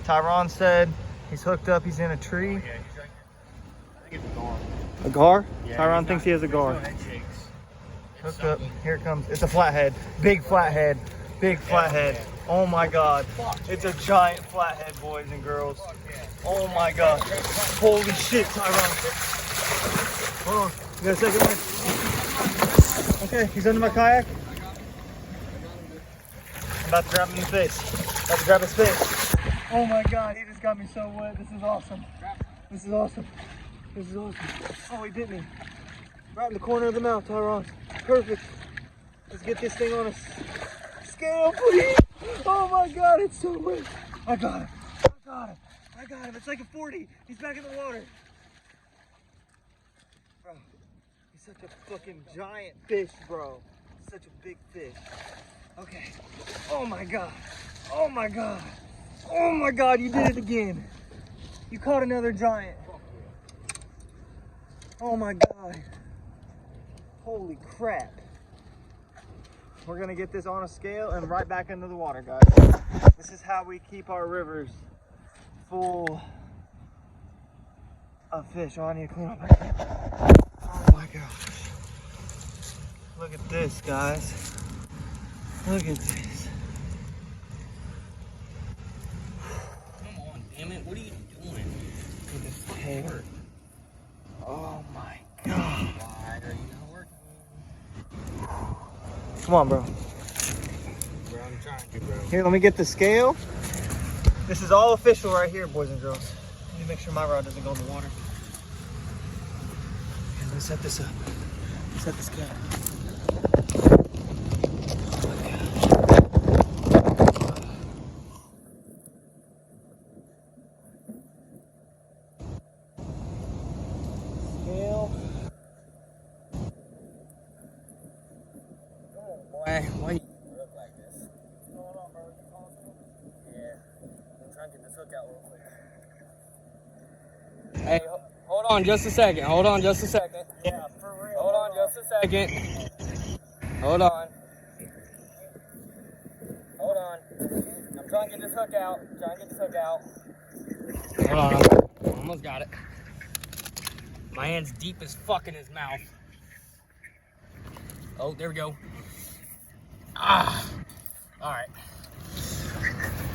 Tyron said he's hooked up. He's in a tree. I think it's a gar. A gar? Yeah, Tyron thinks he has a gar. No head shakes. Hooked up. Here it comes. It's a flathead. Big flathead. Big flathead. Oh my God. It's a giant flathead, boys and girls. Oh my God. Holy shit, Tyron. Hold on. You got a second one? Okay, he's under my kayak. I'm about to grab him in the face. About to grab his face. Oh my God, he just got me so wet. This is awesome. This is awesome. This is awesome. Oh, he bit me. Right in the corner of the mouth, Tyron. Perfect. Let's get this thing on a scale, please. Oh my God, it's so wet. I got him. I got him. I got him. It's like a 40. He's back in the water. Bro, he's such a fucking giant fish, bro. Such a big fish. Okay. Oh my God. Oh my God. Oh my God, you did it again. You caught another giant. Oh my God. Holy crap. We're gonna get this on a scale and right back into the water, guys. This is how we keep our rivers full of fish. Oh, I need to clean up my camp. Oh my gosh. Look at this, guys. Look at this. Come on, damn it. What are you doing? Look at this tail. Oh my God. Why are you not working? Come on, bro. Bro, I'm trying to, bro. Here, let me get the scale. This is all official right here, boys and girls. Let me make sure my rod doesn't go in the water. Okay, let's set this up. Set the scale. Oh my God. Scale. Why you look like this? What's going on, bro? You calling me? Yeah. I'm trying to get this hook out real quick. Hey, hold on just a second. Hold on just a second. Yeah, for real. Hold on just a second. Hold on. Hold on. I'm trying to get this hook out. Hold on. Almost got it. My hand's deep as fuck in his mouth. Oh, there we go. Ah. All right.